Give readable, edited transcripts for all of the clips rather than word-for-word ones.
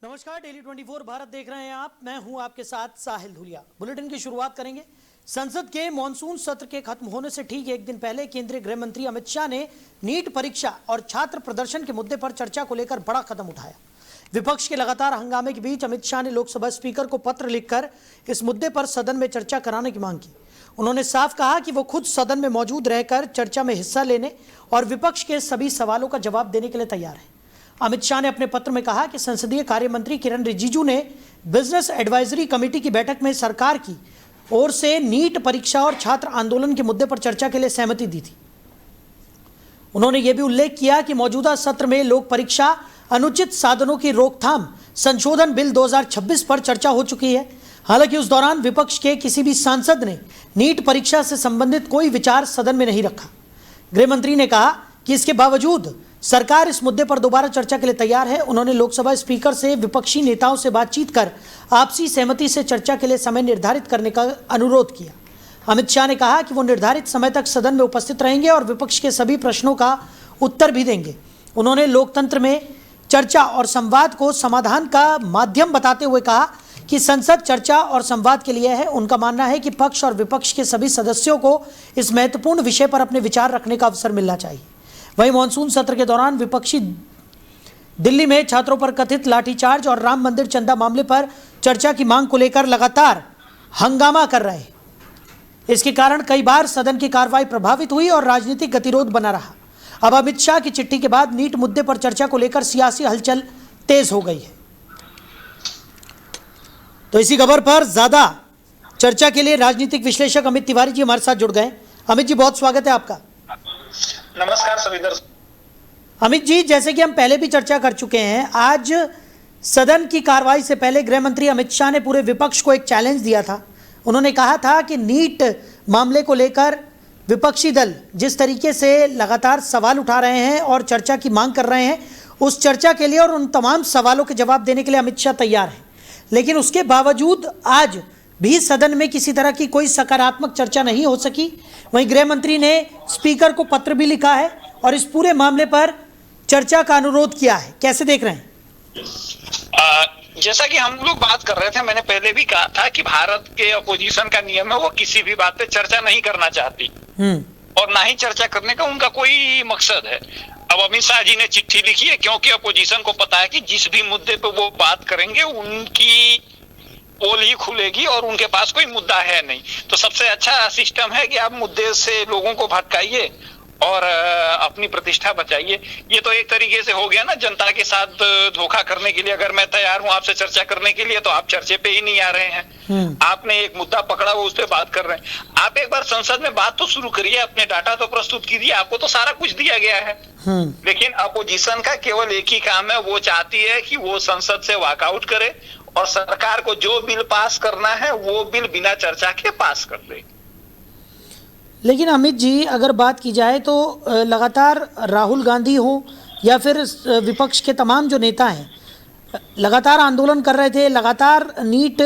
नमस्कार, डेली 24 भारत देख रहे हैं आप। मैं हूं आपके साथ साहिल धुलिया। बुलेटिन की शुरुआत करेंगे। संसद के मॉनसून सत्र के खत्म होने से ठीक एक दिन पहले केंद्रीय गृह मंत्री अमित शाह ने नीट परीक्षा और छात्र प्रदर्शन के मुद्दे पर चर्चा को लेकर बड़ा कदम उठाया। विपक्ष के लगातार हंगामे के बीच अमित शाह ने लोकसभा स्पीकर को पत्र लिखकर इस मुद्दे पर सदन में चर्चा कराने की मांग की। उन्होंने साफ कहा कि वो खुद सदन में मौजूद रहकर चर्चा में हिस्सा लेने और विपक्ष के सभी सवालों का जवाब देने के लिए तैयार है। अमित शाह ने अपने पत्र में कहा कि संसदीय कार्य मंत्री किरण रिजिजू ने बिजनेस एडवाइजरी कमेटी की बैठक में सरकार की ओर से नीट परीक्षा और छात्र आंदोलन के मुद्दे पर चर्चा के लिए सहमति दी थी। उन्होंने यह भी उल्लेख किया कि मौजूदा सत्र में लोक परीक्षा अनुचित साधनों की रोकथाम संशोधन बिल 2026 पर चर्चा हो चुकी है। हालांकि उस दौरान विपक्ष के किसी भी सांसद ने नीट परीक्षा से संबंधित कोई विचार सदन में नहीं रखा। गृह मंत्री ने कहा कि इसके बावजूद सरकार इस मुद्दे पर दोबारा चर्चा के लिए तैयार है। उन्होंने लोकसभा स्पीकर से विपक्षी नेताओं से बातचीत कर आपसी सहमति से चर्चा के लिए समय निर्धारित करने का अनुरोध किया। अमित शाह ने कहा कि वो निर्धारित समय तक सदन में उपस्थित रहेंगे और विपक्ष के सभी प्रश्नों का उत्तर भी देंगे। उन्होंने लोकतंत्र में चर्चा और संवाद को समाधान का माध्यम बताते हुए कहा कि संसद चर्चा और संवाद के लिए है। उनका मानना है कि पक्ष और विपक्ष के सभी सदस्यों को इस महत्वपूर्ण विषय पर अपने विचार रखने का अवसर मिलना चाहिए। वहीं मानसून सत्र के दौरान विपक्षी दिल्ली में छात्रों पर कथित लाठीचार्ज और राम मंदिर चंदा मामले पर चर्चा की मांग को लेकर लगातार हंगामा कर रहे हैं। इसके कारण कई बार सदन की कार्रवाई प्रभावित हुई और राजनीतिक गतिरोध बना रहा। अब अमित शाह की चिट्ठी के बाद नीट मुद्दे पर चर्चा को लेकर सियासी हलचल तेज हो गई है। तो इसी खबर पर ज्यादा चर्चा के लिए राजनीतिक विश्लेषक अमित तिवारी जी हमारे साथ जुड़ गए। अमित जी, बहुत स्वागत है आपका। नमस्कार सभी दर्शक। अमित जी, जैसे कि हम पहले भी चर्चा कर चुके हैं, आज सदन की कार्रवाई से पहले गृह मंत्री अमित शाह ने पूरे विपक्ष को एक चैलेंज दिया था। उन्होंने कहा था कि नीट मामले को लेकर विपक्षी दल जिस तरीके से लगातार सवाल उठा रहे हैं और चर्चा की मांग कर रहे हैं, उस चर्चा के लिए और उन तमाम सवालों के जवाब देने के लिए अमित शाह तैयार हैं। लेकिन उसके बावजूद आज भी सदन में किसी तरह की कोई सकारात्मक चर्चा नहीं हो सकी। वहीं गृह मंत्री ने स्पीकर को पत्र भी लिखा है और इस पूरे मामले पर चर्चा का अनुरोध किया है। कैसे देख रहे हैं? जैसा कि हम लोग बात कर रहे थे, मैंने पहले भी कहा था कि भारत के अपोजिशन का नियम है, वो किसी भी बात पे चर्चा नहीं करना चाहती और ना ही चर्चा करने का उनका कोई मकसद है। अब अमित शाह जी ने चिट्ठी लिखी है क्योंकि अपोजिशन को पता है कि जिस भी मुद्दे पे वो बात करेंगे उनकी पोल ही खुलेगी और उनके पास कोई मुद्दा है नहीं। तो सबसे अच्छा सिस्टम है कि आप मुद्दे से लोगों को भटकाइए और अपनी प्रतिष्ठा बचाइए। ये तो एक तरीके से हो गया ना, जनता के साथ धोखा करने के लिए। अगर मैं तैयार हूं आपसे चर्चा करने के लिए तो आप चर्चे पे ही नहीं आ रहे हैं। आपने एक मुद्दा पकड़ा, वो उस पर बात कर रहे हैं। आप एक बार संसद में बात तो शुरू करिए, अपने डाटा तो प्रस्तुत कीजिए। आपको तो सारा कुछ दिया गया है। लेकिन अपोजिशन का केवल एक ही काम है, वो चाहती है कि वो संसद से वॉकआउट करे और सरकार को जो बिल पास करना है वो बिल बिना चर्चा के पास कर दे। लेकिन अमित जी, अगर बात की जाए तो लगातार राहुल गांधी हो या फिर विपक्ष के तमाम जो नेता हैं लगातार आंदोलन कर रहे थे। लगातार नीट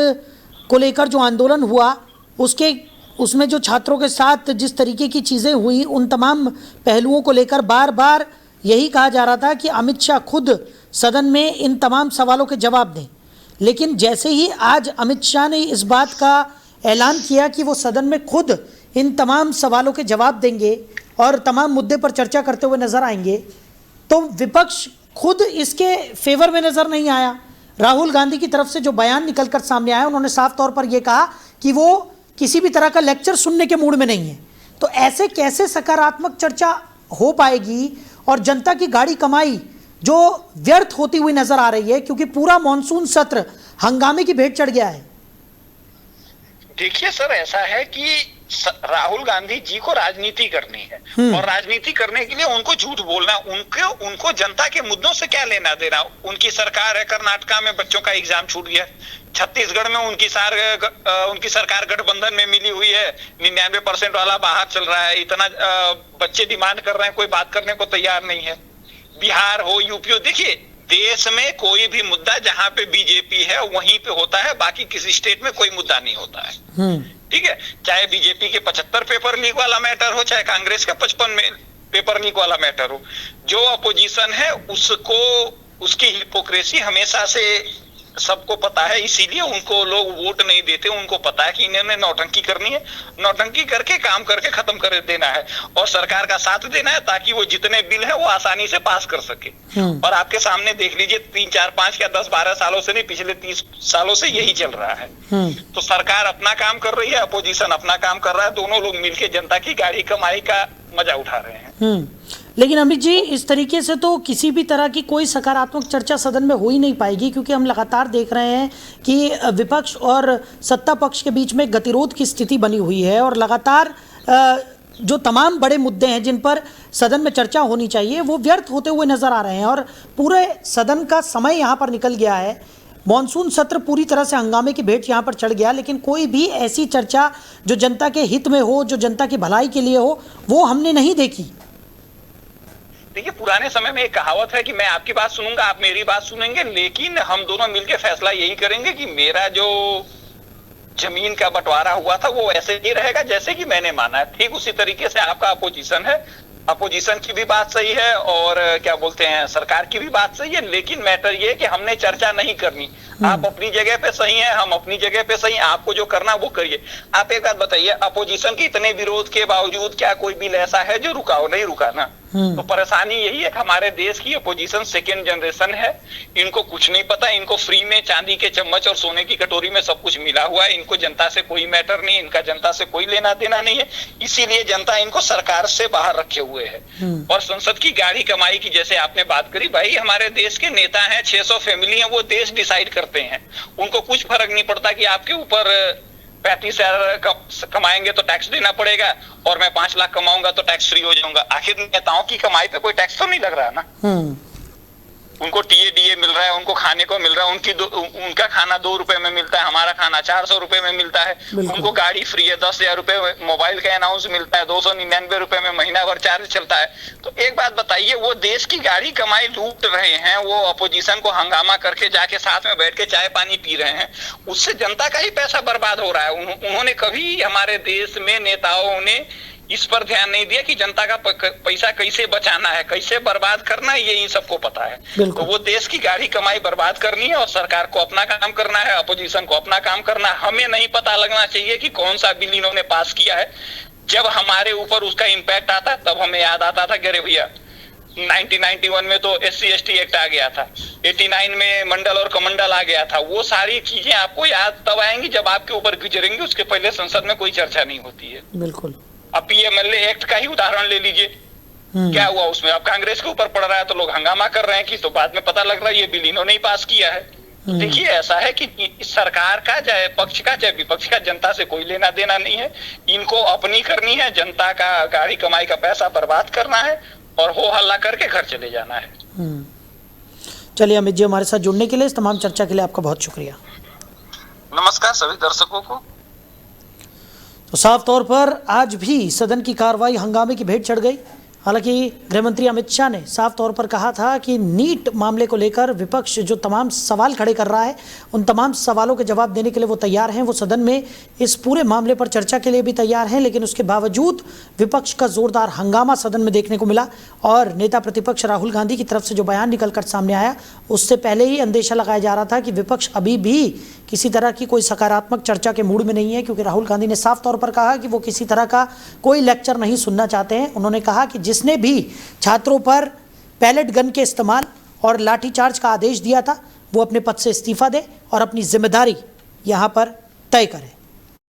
को लेकर जो आंदोलन हुआ उसमें जो छात्रों के साथ जिस तरीके की चीज़ें हुई, उन तमाम पहलुओं को लेकर बार बार यही कहा जा रहा था कि अमित शाह खुद सदन में इन तमाम सवालों के जवाब दें। लेकिन जैसे ही आज अमित शाह ने इस बात का ऐलान किया कि वो सदन में खुद इन तमाम सवालों के जवाब देंगे और तमाम मुद्दे पर चर्चा करते हुए नजर आएंगे, तो विपक्ष खुद इसके फेवर में नजर नहीं आया। राहुल गांधी की तरफ से जो बयान निकलकर सामने आया, उन्होंने साफ तौर पर यह कहा कि वो किसी भी तरह का लेक्चर सुनने के मूड में नहीं है। तो ऐसे कैसे सकारात्मक चर्चा हो पाएगी और जनता की गाड़ी कमाई जो व्यर्थ होती हुई नजर आ रही है, क्योंकि पूरा मॉनसून सत्र हंगामे की भेंट चढ़ गया है। देखिए सर, ऐसा है कि राहुल गांधी जी को राजनीति करनी है और राजनीति करने के लिए उनको झूठ बोलना, उनको जनता के मुद्दों से क्या लेना देना। उनकी सरकार है, कर्नाटका में बच्चों का एग्जाम छूट गया, छत्तीसगढ़ में उनकी सरकार गठबंधन में मिली हुई है, 99% वाला बाहर चल रहा है। इतना बच्चे डिमांड कर रहे हैं, कोई बात करने को तैयार नहीं है। बिहार हो, यूपी हो, देखिए देश में कोई भी मुद्दा जहां पे बीजेपी है वहीं पे होता है, बाकी किसी स्टेट में कोई मुद्दा नहीं होता है। ठीक है, चाहे बीजेपी के 75 पेपर लीक वाला मैटर हो, चाहे कांग्रेस का 55 पेपर लीक वाला मैटर हो। जो अपोजिशन है उसको उसकी हिपोक्रेसी हमेशा से सबको पता है, इसीलिए उनको लोग वोट नहीं देते। उनको पता है कि इन्होंने नौटंकी करनी है, नौटंकी करके काम करके खत्म कर देना है और सरकार का साथ देना है ताकि वो जितने बिल है वो आसानी से पास कर सके। और आपके सामने देख लीजिए 3, 4, 5 या 10, 12 सालों से नहीं, पिछले 30 सालों से यही चल रहा है। तो सरकार अपना काम कर रही है, अपोजिशन अपना काम कर रहा है, दोनों लोग मिलकर जनता की गाड़ी कमाई का मजा उठा रहे हैं। लेकिन अमित जी, इस तरीके से तो किसी भी तरह की कोई सकारात्मक चर्चा सदन में हो ही नहीं पाएगी, क्योंकि हम लगातार देख रहे हैं कि विपक्ष और सत्ता पक्ष के बीच में गतिरोध की स्थिति बनी हुई है और लगातार जो तमाम बड़े मुद्दे हैं जिन पर सदन में चर्चा होनी चाहिए वो व्यर्थ होते हुए नजर आ रहे हैं और पूरे सदन का समय यहाँ पर निकल गया है। मॉनसून सत्र पूरी तरह से हंगामे की भेंट यहाँ पर चढ़ गया, लेकिन कोई भी ऐसी चर्चा जो जनता के हित में हो, जो जनता की भलाई के लिए हो, वो हमने नहीं देखी। देखिए, पुराने समय में एक कहावत है कि मैं आपकी बात सुनूंगा, आप मेरी बात सुनेंगे, लेकिन हम दोनों मिलकर फैसला यही करेंगे कि मेरा जो जमीन का बंटवारा हुआ था वो ऐसे ही रहेगा जैसे कि मैंने माना है। ठीक उसी तरीके से आपका अपोजिशन है, अपोजिशन की भी बात सही है और क्या बोलते हैं सरकार की भी बात सही है, लेकिन मैटर ये है कि हमने चर्चा नहीं करनी। आप अपनी जगह पे सही हैं, हम अपनी जगह पे सही हैं, आपको जो करना वो करिए। आप एक बात बताइए, अपोजिशन के इतने विरोध के बावजूद क्या कोई बिल ऐसा है जो रुका हो? नहीं रुका ना। तो परेशानी यही है कि हमारे देश की अपोजिशन सेकेंड जनरेशन है, इनको कुछ नहीं पता, इनको फ्री में चांदी के चम्मच और सोने की कटोरी में सब कुछ मिला हुआ है, इनको जनता से कोई मैटर नहीं, इनका जनता से कोई लेना देना नहीं है, इसीलिए जनता इनको सरकार से बाहर रखे हुए है। और संसद की गाड़ी कमाई की जैसे आपने बात करी, भाई हमारे देश के नेता हैं, 600 फैमिली है, वो देश डिसाइड करते हैं, उनको कुछ फर्क नहीं पड़ता कि आपके ऊपर 35,000 कमाएंगे तो टैक्स देना पड़ेगा और मैं 5 लाख कमाऊंगा तो टैक्स फ्री हो जाऊंगा। आखिर नेताओं की कमाई पे कोई टैक्स तो नहीं लग रहा है ना। उनको टीए मिल रहा है, उनको खाने को मिल रहा है, उनका खाना 2 रुपए में मिलता है, हमारा खाना 400 रुपए में मिलता है, उनको गाड़ी फ्री है, 10,000 रुपए मोबाइल का अनाउंस मिलता है, 299 रुपए में महीना भर चार्ज चलता है। तो एक बात बताइए, वो देश की गाड़ी कमाई लूट रहे हैं, वो अपोजिशन को हंगामा करके जाके साथ में बैठ के चाय पानी पी रहे हैं, उससे जनता का ही पैसा बर्बाद हो रहा है। उन्होंने कभी हमारे देश में नेताओं ने इस पर ध्यान नहीं दिया कि जनता का पैसा कैसे बचाना है, कैसे बर्बाद करना है, ये इन सबको पता है। तो वो देश की गाड़ी कमाई बर्बाद करनी है और सरकार को अपना काम करना है, अपोजिशन को अपना काम करना है। हमें नहीं पता लगना चाहिए कि कौन सा बिल इन्होंने पास किया है। जब हमारे ऊपर उसका इम्पैक्ट आता है तब हमें याद आता था कि अरे भैया 1991 में तो SC/ST एक्ट आ गया था, 89 में मंडल और कमंडल आ गया था। वो सारी चीजें आपको याद तब आएंगी जब आपके ऊपर गुजरेंगी, उसके पहले संसद में कोई चर्चा नहीं होती है। बिल्कुल। अब PMLA एक्ट का ही उदाहरण ले लीजिए, क्या हुआ उसमें? अब कांग्रेस के ऊपर पड़ रहा है तो लोग हंगामा कर रहे हैं कि तो बाद में पता लग रहा है ये बिल इन्होंने ही पास किया है। तो देखिए, ऐसा है कि सरकार का चाहे पक्ष का चाहे विपक्ष का जनता से कोई लेना देना नहीं है, इनको अपनी करनी है, जनता का गाड़ी कमाई का पैसा बर्बाद करना है और हो हल्ला करके घर चले जाना है। चलिए अमित जी, हमारे साथ जुड़ने के लिए, इस तमाम चर्चा के लिए आपका बहुत शुक्रिया। नमस्कार सभी दर्शकों को। तो साफ तौर पर आज भी सदन की कार्रवाई हंगामे की भेंट चढ़ गई। हालांकि गृहमंत्री अमित शाह ने साफ तौर पर कहा था कि नीट मामले को लेकर विपक्ष जो तमाम सवाल खड़े कर रहा है, उन तमाम सवालों के जवाब देने के लिए वो तैयार हैं, वो सदन में इस पूरे मामले पर चर्चा के लिए भी तैयार हैं। लेकिन उसके बावजूद विपक्ष का जोरदार हंगामा सदन में देखने को मिला और नेता प्रतिपक्ष राहुल गांधी की तरफ से जो बयान निकलकर सामने आया, उससे पहले ही अंदेशा लगाया जा रहा था कि विपक्ष अभी भी किसी तरह की कोई सकारात्मक चर्चा के मूड में नहीं है, क्योंकि राहुल गांधी ने साफ तौर पर कहा कि वो किसी तरह का कोई लेक्चर नहीं सुनना चाहते हैं। उन्होंने कहा कि जिसने भी छात्रों पर पैलेट गन के इस्तेमाल और लाठीचार्ज का आदेश दिया था वो अपने पद से इस्तीफा दे और अपनी जिम्मेदारी यहां पर तय करे।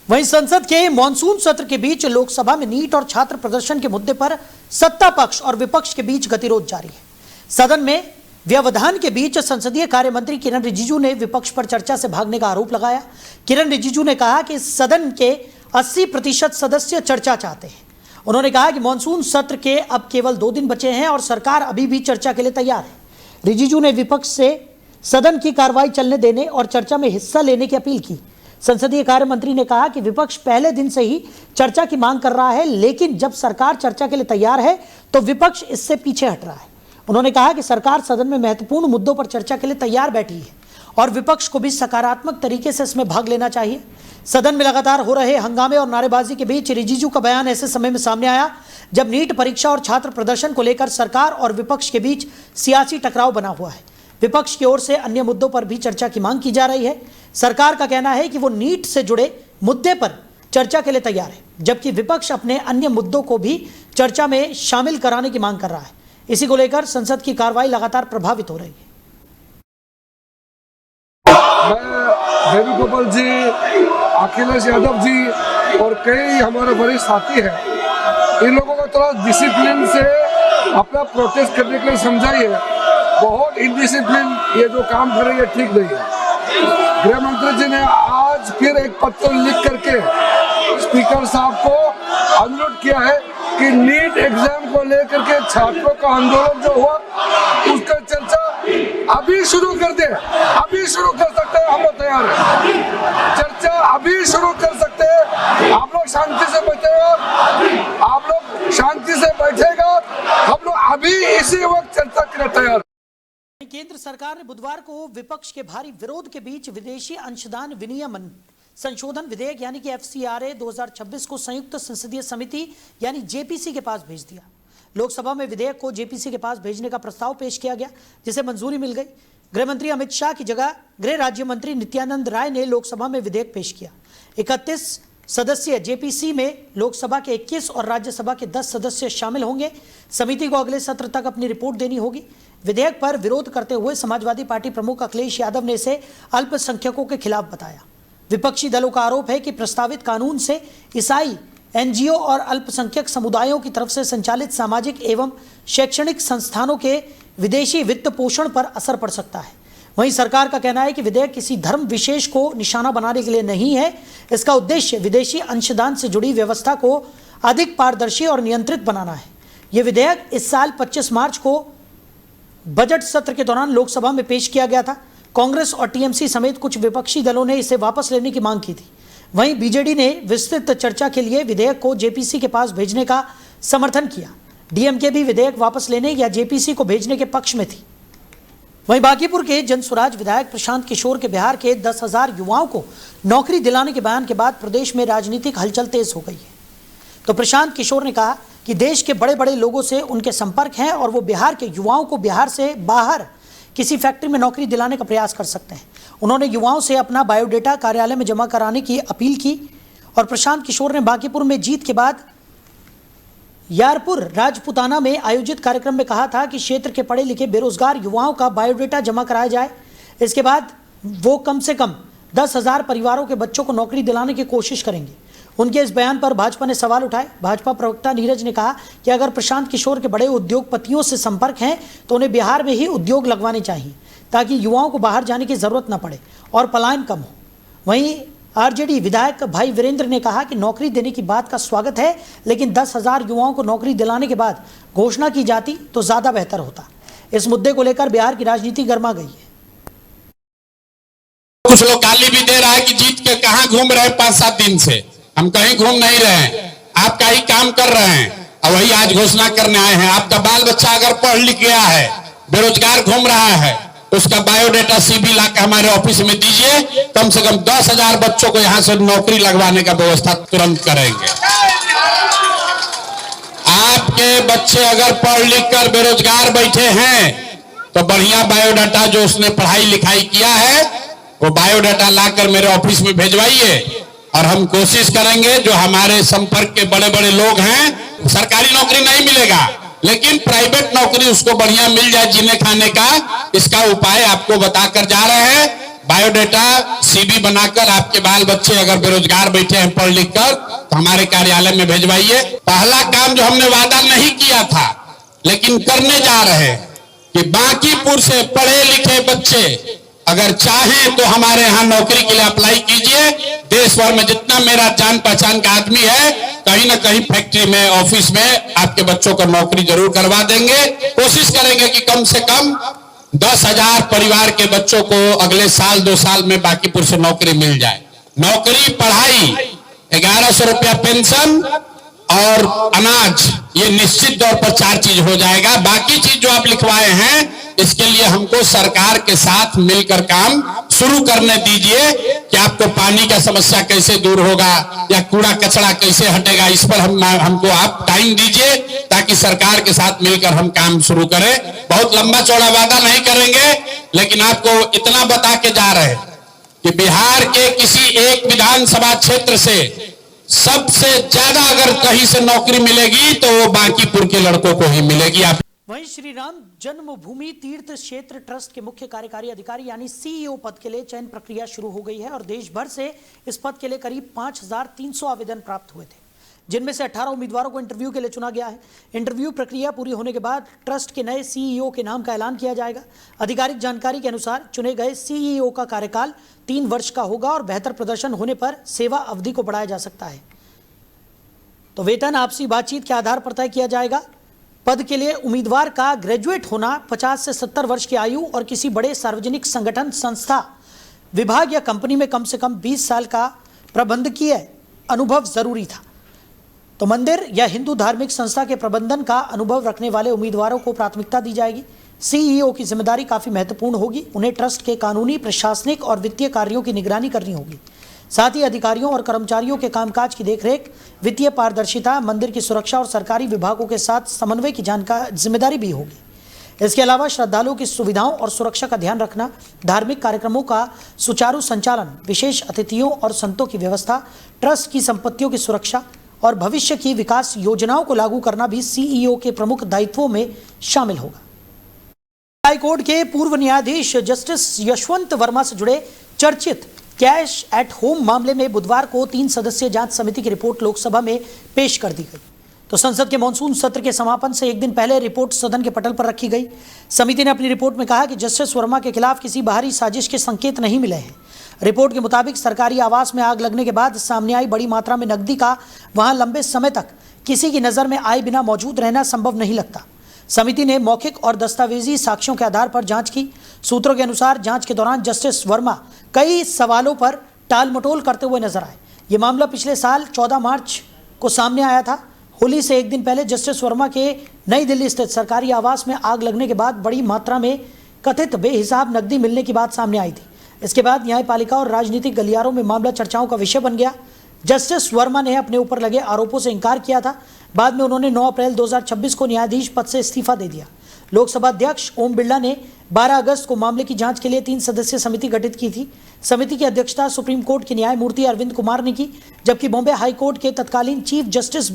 वहीं संसद के मॉनसून सत्र के बीच लोकसभा में नीट और छात्र प्रदर्शन के मुद्दे पर सत्ता पक्ष और विपक्ष के बीच गतिरोध जारी है। सदन में व्यवधान के बीच संसदीय कार्य मंत्री किरण रिजिजू ने विपक्ष पर चर्चा से भागने का आरोप लगाया। किरण रिजिजू ने कहा कि सदन के 80% सदस्य चर्चा चाहते हैं। उन्होंने कहा कि मॉनसून सत्र के अब केवल 2 दिन बचे हैं और सरकार अभी भी चर्चा के लिए तैयार है। रिजिजू ने विपक्ष से सदन की कार्रवाई चलने देने और चर्चा में हिस्सा लेने की अपील की। संसदीय कार्य मंत्री ने कहा कि विपक्ष पहले दिन से ही चर्चा की मांग कर रहा है, लेकिन जब सरकार चर्चा के लिए तैयार है तो विपक्ष इससे पीछे हट रहा है। उन्होंने कहा कि सरकार सदन में महत्वपूर्ण मुद्दों पर चर्चा के लिए तैयार बैठी है और विपक्ष को भी सकारात्मक तरीके से इसमें भाग लेना चाहिए। सदन में लगातार हो रहे हंगामे और नारेबाजी के बीच रिजिजू का बयान ऐसे समय में सामने आया जब नीट परीक्षा और छात्र प्रदर्शन को लेकर सरकार और विपक्ष के बीच सियासी टकराव बना हुआ है। विपक्ष की ओर से अन्य मुद्दों पर भी चर्चा की मांग की जा रही है। सरकार का कहना है कि वो नीट से जुड़े मुद्दे पर चर्चा के लिए तैयार है, जबकि विपक्ष अपने अन्य मुद्दों को भी चर्चा में शामिल कराने की मांग कर रहा है। इसी को लेकर संसद की कार्रवाई लगातार प्रभावित हो रही है। मैं वेणुगोपाल जी, अखिलेश यादव जी और कई हमारे वरिष्ठ साथी हैं, इन लोगों को थोड़ा डिसिप्लिन से अपना प्रोटेस्ट करने के लिए समझाइए। बहुत इनडिसिप्लिन ये जो काम कर रही है ठीक नहीं है। गृह मंत्री जी ने आज फिर एक पत्र लिख करके स्पीकर साहब को अनुरोध किया है कि नीट एग्जाम को लेकर के छात्रों का आंदोलन जो हुआ उसका चर्चा अभी शुरू कर दे। अभी शुरू कर सकते हैं, हम लोग तैयार हैं। चर्चा अभी शुरू कर सकते हैं। आप लोग शांति से बैठेगा, आप लोग शांति से बैठेगा, हम लोग अभी इसी वक्त चर्चा के लिए तैयार। केंद्र सरकार ने बुधवार को विपक्ष के भारी विरोध के बीच विदेशी अंशदान विनियमन संशोधन विधेयक यानी कि FCRA 2026 को संयुक्त संसदीय समिति यानी JPC के पास भेज दिया। लोकसभा में विधेयक को JPC के पास भेजने का प्रस्ताव पेश किया गया, जिसे मंजूरी मिल गई। गृह मंत्री अमित शाह की जगह गृह राज्य मंत्री नित्यानंद राय ने लोकसभा में विधेयक पेश किया। 31 सदस्यीय JPC में लोकसभा के 21 और राज्यसभा के 10 सदस्य शामिल होंगे। समिति को अगले सत्र तक अपनी रिपोर्ट देनी होगी। विधेयक पर विरोध करते हुए समाजवादी पार्टी प्रमुख अखिलेश यादव ने इसे अल्पसंख्यकों के खिलाफ बताया। विपक्षी दलों का आरोप है कि प्रस्तावित कानून से ईसाई, NGO और अल्पसंख्यक समुदायों की तरफ से संचालित सामाजिक एवं शैक्षणिक संस्थानों के विदेशी वित्त पोषण पर असर पड़ सकता है। वहीं सरकार का कहना है कि विधेयक किसी धर्म विशेष को निशाना बनाने के लिए नहीं है। इसका उद्देश्य विदेशी अंशदान से जुड़ी व्यवस्था को अधिक पारदर्शी और नियंत्रित बनाना है। यह विधेयक इस साल 25 मार्च को बजट सत्र के दौरान लोकसभा में पेश किया गया था। कांग्रेस और TMC समेत कुछ विपक्षी दलों ने इसे वापस लेने की मांग की थी। वहीं BJD ने विस्तृत चर्चा के लिए विधेयक को JPC के पास भेजने का समर्थन किया। DMK भी विधेयक वापस लेने या JPC को भेजने के पक्ष में थी। वहीं बांकीपुर के जनसुराज विधायक प्रशांत किशोर के बिहार के 10,000 युवाओं को नौकरी दिलाने के बयान के बाद प्रदेश में राजनीतिक हलचल तेज हो गई है। तो प्रशांत किशोर ने कहा कि देश के बड़े बड़े लोगों से उनके संपर्क हैं और वो बिहार के युवाओं को बिहार से बाहर किसी फैक्ट्री में नौकरी दिलाने का प्रयास कर सकते हैं। उन्होंने युवाओं से अपना बायोडेटा कार्यालय में जमा कराने की अपील की। और प्रशांत किशोर ने बांकीपुर में जीत के बाद यारपुर राजपुताना में आयोजित कार्यक्रम में कहा था कि क्षेत्र के पढ़े लिखे बेरोजगार युवाओं का बायोडेटा जमा कराया जाए। इसके बाद वो कम से कम 10,000 परिवारों के बच्चों को नौकरी दिलाने की कोशिश करेंगे। उनके इस बयान पर भाजपा ने सवाल उठाए। भाजपा प्रवक्ता नीरज ने कहा कि अगर प्रशांत किशोर के बड़े उद्योगपतियों से संपर्क हैं तो उन्हें बिहार में ही उद्योग लगवाने चाहिए, ताकि युवाओं को बाहर जाने की जरूरत न पड़े और पलायन कम हो। वहीं RJD विधायक भाई वीरेंद्र ने कहा कि नौकरी देने की बात का स्वागत है, लेकिन 10,000 युवाओं को नौकरी दिलाने के बाद घोषणा की जाती तो ज्यादा बेहतर होता। इस मुद्दे को लेकर बिहार की राजनीति गर्मा गई है। कुछ लोग गाली भी दे रहा है कि जीत के कहां घूम रहे हैं 5-7 दिन से। हम कहीं घूम नहीं रहे हैं, आपका ही काम कर रहे हैं और वही आज घोषणा करने आए हैं। आपका बाल बच्चा अगर पढ़ लिख गया है, बेरोजगार घूम रहा है, तो उसका बायोडेटा CV ला के हमारे ऑफिस में दीजिए। कम से कम 10,000 बच्चों को यहां से नौकरी लगवाने का व्यवस्था तुरंत करेंगे। आपके बच्चे अगर पढ़ लिख कर बेरोजगार बैठे हैं तो बढ़िया बायोडाटा जो उसने पढ़ाई लिखाई किया है वो बायोडाटा लाकर मेरे ऑफिस में भेजवाइए और हम कोशिश करेंगे। जो हमारे संपर्क के बड़े बड़े लोग हैं, सरकारी नौकरी नहीं मिलेगा लेकिन प्राइवेट नौकरी उसको बढ़िया मिल जाए जीने खाने का, इसका उपाय आपको बताकर जा रहे हैं। बायोडेटा CV बनाकर आपके बाल बच्चे अगर बेरोजगार बैठे हैं पढ़ लिख कर तो हमारे कार्यालय में भेजवाइए। पहला काम जो हमने वादा नहीं किया था लेकिन करने जा रहे हैं कि बांकीपुर से पढ़े लिखे बच्चे अगर चाहें तो हमारे यहाँ नौकरी के लिए अप्लाई कीजिए। देश भर में जितना मेरा जान पहचान का आदमी है, कहीं ना कहीं फैक्ट्री में, ऑफिस में आपके बच्चों को नौकरी जरूर करवा देंगे। कोशिश करेंगे कि कम से कम 10,000 परिवार के बच्चों को अगले साल 2 साल में बांकीपुर से नौकरी मिल जाए। नौकरी, पढ़ाई, 1100 रुपया पेंशन और अनाज, ये निश्चित तौर पर 4 चीज हो जाएगा। बाकी चीज जो आप लिखवाए हैं इसके लिए हमको सरकार के साथ मिलकर काम शुरू करने दीजिए कि आपको पानी का समस्या कैसे दूर होगा या कूड़ा कचरा कैसे हटेगा, इस पर हमको आप टाइम दीजिए ताकि सरकार के साथ मिलकर हम काम शुरू करें। बहुत लंबा चौड़ा वादा नहीं करेंगे, लेकिन आपको इतना बता के जा रहे हैं कि बिहार के किसी एक विधानसभा क्षेत्र से सबसे ज्यादा अगर कहीं से नौकरी मिलेगी तो वो बांकीपुर के लड़कों को ही मिलेगी। आप वहीं श्री राम जन्मभूमि तीर्थ क्षेत्र ट्रस्ट के मुख्य कार्यकारी अधिकारी यानी सीईओ पद के लिए चयन प्रक्रिया शुरू हो गई है और देश भर से इस पद के लिए करीब 5,300 आवेदन प्राप्त हुए थे, जिनमें से 18 उम्मीदवारों को इंटरव्यू के लिए चुना गया है। इंटरव्यू प्रक्रिया पूरी होने के बाद ट्रस्ट के नए सीईओ के नाम का ऐलान किया जाएगा। आधिकारिक जानकारी के अनुसार चुने गए सीईओ का कार्यकाल 3 वर्ष का होगा और बेहतर प्रदर्शन होने पर सेवा अवधि को बढ़ाया जा सकता है। तो वेतन आपसी बातचीत के आधार पर तय किया जाएगा। पद के लिए उम्मीदवार का ग्रेजुएट होना, 50 से 70 वर्ष की आयु और किसी बड़े सार्वजनिक संगठन, संस्था, विभाग या कंपनी में कम से कम 20 साल का प्रबंधकीय अनुभव जरूरी था। तो मंदिर या हिंदू धार्मिक संस्था के प्रबंधन का अनुभव रखने वाले उम्मीदवारों को प्राथमिकता दी जाएगी। सीईओ की जिम्मेदारी काफी महत्वपूर्ण होगी। उन्हें ट्रस्ट के कानूनी, प्रशासनिक और वित्तीय कार्यों की निगरानी करनी होगी। साथ ही अधिकारियों और कर्मचारियों के कामकाज की देखरेख, वित्तीय पारदर्शिता, मंदिर की सुरक्षा और सरकारी विभागों के साथ समन्वय की जिम्मेदारी भी होगी। इसके अलावा श्रद्धालुओं की सुविधाओं और सुरक्षा का ध्यान रखना, धार्मिक कार्यक्रमों का सुचारू संचालन, विशेष अतिथियों और संतों की व्यवस्था, ट्रस्ट की संपत्तियों की सुरक्षा और भविष्य की विकास योजनाओं को लागू करना भी सीईओ के प्रमुख दायित्वों में शामिल होगा। हाईकोर्ट के पूर्व न्यायाधीश जस्टिस यशवंत वर्मा से जुड़े चर्चित कैश एट होम मामले में बुधवार को 3 सदस्यीय जांच समिति की रिपोर्ट लोकसभा में पेश कर दी गई। तो संसद के मॉनसून सत्र के समापन से एक दिन पहले रिपोर्ट सदन के पटल पर रखी गई। समिति ने अपनी रिपोर्ट में कहा कि जस्टिस वर्मा के खिलाफ किसी बाहरी साजिश के संकेत नहीं मिले हैं। रिपोर्ट के मुताबिक सरकारी आवास में आग लगने के बाद सामने आई बड़ी मात्रा में नकदी का वहां लंबे समय तक किसी की नजर में आए बिना मौजूद रहना संभव नहीं लगता। समिति ने मौखिक और दस्तावेजी साक्ष्यों के आधार पर जांच की। सूत्रों के अनुसार जांच के दौरान जस्टिस वर्मा कई सवालों पर टाल मटोल करते हुए नजर आए। ये मामला पिछले साल 14 मार्च को सामने आया था। होली से एक दिन पहले जस्टिस वर्मा के नई दिल्ली स्थित सरकारी आवास में आग लगने के बाद बड़ी मात्रा में कथित बेहिसाब नकदी मिलने की बात सामने आई थी। इसके बाद न्यायपालिका और राजनीतिक गलियारों में मामला चर्चाओं का विषय बन गया। जस्टिस वर्मा ने अपने ऊपर लगे आरोपों से इनकार किया था। बाद में उन्होंने 9 अप्रैल 2026 को न्यायाधीश पद से इस्तीफा दे दिया। लोकसभा अध्यक्ष ओम बिरला ने 12 अगस्त को मामले की जांच के लिए 3 सदस्यीय समिति गठित की थी। समिति की अध्यक्षता सुप्रीम कोर्ट के न्यायमूर्ति अरविंद कुमार ने की, जबकि बॉम्बे हाई कोर्ट के तत्कालीन चीफ जस्टिस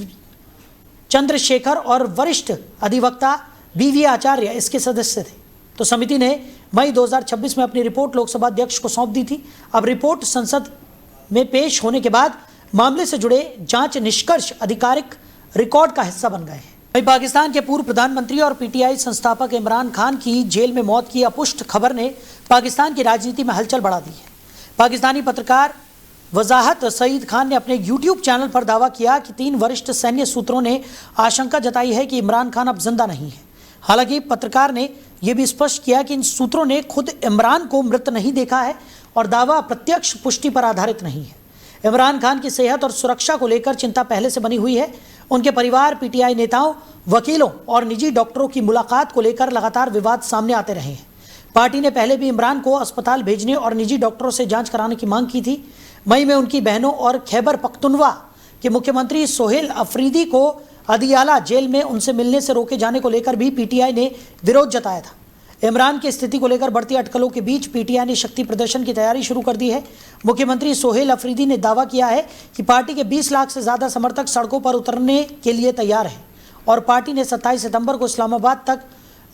चंद्रशेखर और वरिष्ठ अधिवक्ता बीवी आचार्य इसके सदस्य थे। तो समिति ने मई 2026 में अपनी रिपोर्ट लोकसभा अध्यक्ष को सौंप दी थी। अब रिपोर्ट संसद में पेश होने के बाद मामले से जुड़े जांच निष्कर्ष आधिकारिक रिकॉर्ड का हिस्सा बन गए हैं। वहीं पाकिस्तान के पूर्व प्रधानमंत्री और पीटीआई संस्थापक इमरान खान की जेल में मौत की अपुष्ट खबर ने पाकिस्तान की राजनीति में हलचल बढ़ा दी है। पाकिस्तानी पत्रकार वजाहत सईद खान ने अपने यूट्यूब चैनल पर दावा किया कि 3 वरिष्ठ सैन्य सूत्रों ने आशंका जताई है कि इमरान खान अब जिंदा नहीं है। हालांकि पत्रकार ने यह भी स्पष्ट किया कि इन सूत्रों ने खुद इमरान को मृत नहीं देखा है और दावा प्रत्यक्ष पुष्टि पर आधारित नहीं है। इमरान खान की सेहत और सुरक्षा को लेकर चिंता पहले से बनी हुई है। उनके परिवार, पीटीआई नेताओं, वकीलों और निजी डॉक्टरों की मुलाकात को लेकर लगातार विवाद सामने आते रहे हैं। पार्टी ने पहले भी इमरान को अस्पताल भेजने और निजी डॉक्टरों से जांच कराने की मांग की थी। मई में उनकी बहनों और खैबर पख्तूनवा के मुख्यमंत्री सोहेल अफरीदी को अदियाला जेल में उनसे मिलने से रोके जाने को लेकर भी पीटीआई ने विरोध जताया था। इमरान की स्थिति को लेकर बढ़ती अटकलों के बीच पीटीआई ने शक्ति प्रदर्शन की तैयारी शुरू कर दी है। मुख्यमंत्री सोहेल अफरीदी ने दावा किया है कि पार्टी के 20 लाख से ज़्यादा समर्थक सड़कों पर उतरने के लिए तैयार हैं और पार्टी ने 27 सितंबर को इस्लामाबाद तक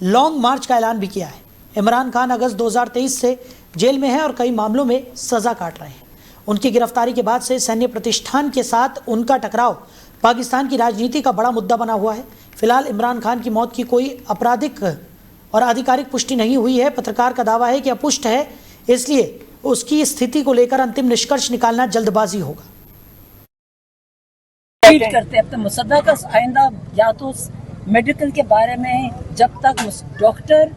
लॉन्ग मार्च का ऐलान भी किया है। इमरान खान अगस्त 2023 से जेल में हैं और कई मामलों में सज़ा काट रहे हैं। उनकी गिरफ्तारी के बाद से सैन्य प्रतिष्ठान के साथ उनका टकराव पाकिस्तान की राजनीति का बड़ा मुद्दा बना हुआ है। फिलहाल इमरान खान की मौत की कोई आपराधिक और आधिकारिक पुष्टि नहीं हुई है। पत्रकार का दावा है कि अपुष्ट है, इसलिए उसकी स्थिति को लेकर अंतिम निष्कर्ष निकालना जल्दबाजी होगा। करते अपने मुसद्दा का आइंदा या तो मेडिकल के बारे में जब तक डॉक्टर,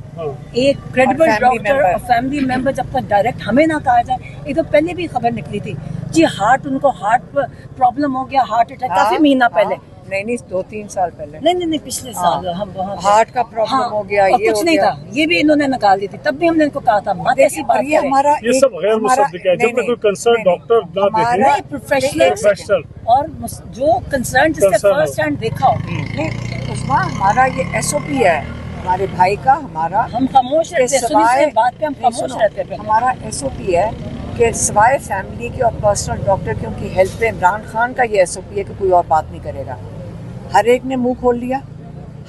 एक क्रेडिबल डॉक्टर और फैमिली मेंबर जब तक डायरेक्ट हमें ना कहा जाए। ये तो पहले भी खबर निकली थी जी, उनको हार्ट प्रॉब्लम हो गया, हार्ट अटैक काफी महीना पहले, नहीं 2-3 साल पहले नहीं पिछले साल हम वहाँ पे- हार्ट का प्रॉब्लम हो गया, और ये कुछ हो नहीं गया। था, ये भी इन्होंने निकाल दी थी, तब भी हमने इनको कहा था मत ऐसी बात ये करें। हमारा ये सब गैर मुसद्दिक है जब तक कोई कंसर्न डॉक्टर ना देखे नहीं प्रोफेशनल प्रोफेशनल और जो कंसर्न जिसने Concern हो। फर्स्ट हैंड देखा हो, नहीं उस्मा, हमारा ये SOP है हमारे भाई का, हमारा हम खामोश रहते हैं, सुनी सुनी बात पे हम खामोश रहते हैं। हमारा SOP है कि सिवाय फैमिली के और पर्सनल डॉक्टर की उनकी हेल्थ पे इमरान खान का ये SOP है कि कोई और बात नहीं करेगा। हर एक ने मुंह खोल लिया,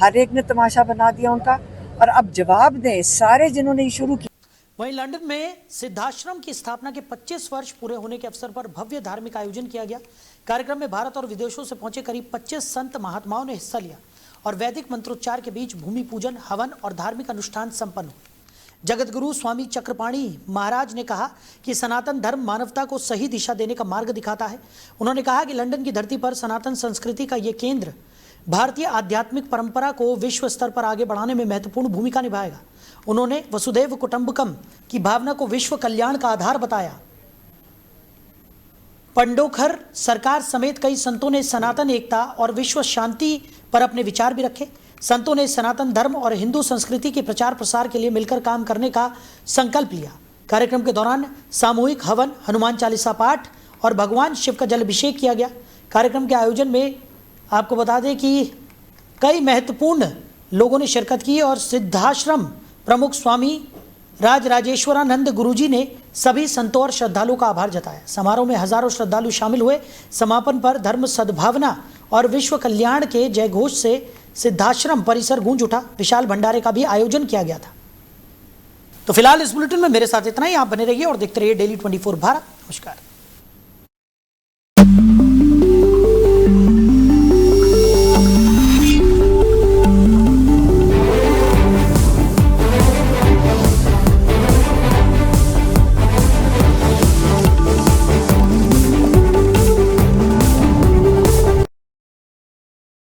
हर एक ने तमाशा बना दिया उनका, और अब जवाब दें सारे जिन्होंने ये शुरू किया। वहीं लंदन में सिद्धाश्रम की स्थापना के 25 वर्ष पूरे होने के अवसर पर भव्य धार्मिक आयोजन किया गया। कार्यक्रम में भारत और विदेशों से पहुंचे करीब 25 संत महात्माओं ने हिस्सा लिया और वैदिक मंत्रोच्चार के बीच भूमि पूजन, हवन और धार्मिक अनुष्ठान संपन्न हुए। जगतगुरु स्वामी चक्रपाणी महाराज ने कहा कि सनातन धर्म मानवता को सही दिशा देने का मार्ग दिखाता है। उन्होंने कहा कि लंदन की धरती पर सनातन संस्कृति का ये केंद्र भारतीय आध्यात्मिक परंपरा को विश्व स्तर पर आगे बढ़ाने में महत्वपूर्ण भूमिका निभाएगा। उन्होंने वसुधैव कुटुंबकम की भावना को विश्व कल्याण का आधार बताया। पंडोखर सरकार समेत कई संतों ने सनातन एकता और विश्व शांति पर अपने विचार भी रखे। संतों ने सनातन धर्म और हिंदू संस्कृति के प्रचार प्रसार के लिए मिलकर काम करने का संकल्प लिया। कार्यक्रम के दौरान सामूहिक हवन, हनुमान चालीसा पाठ और भगवान शिव का जलाभिषेक किया गया। कार्यक्रम के आयोजन में आपको बता दें कि कई महत्वपूर्ण लोगों ने शिरकत की और सिद्धाश्रम प्रमुख स्वामी राजराजेश्वरानंद गुरुजी ने सभी संतों और श्रद्धालुओं का आभार जताया। समारोह में हजारों श्रद्धालु शामिल हुए। समापन पर धर्म सद्भावना और विश्व कल्याण के जयघोष से सिद्धाश्रम परिसर गूंज उठा। विशाल भंडारे का भी आयोजन किया गया था। तो फिलहाल इस बुलेटिन में मेरे साथ इतना ही। आप बने रहिए और देखते रहिए डेली 24 भारत। नमस्कार।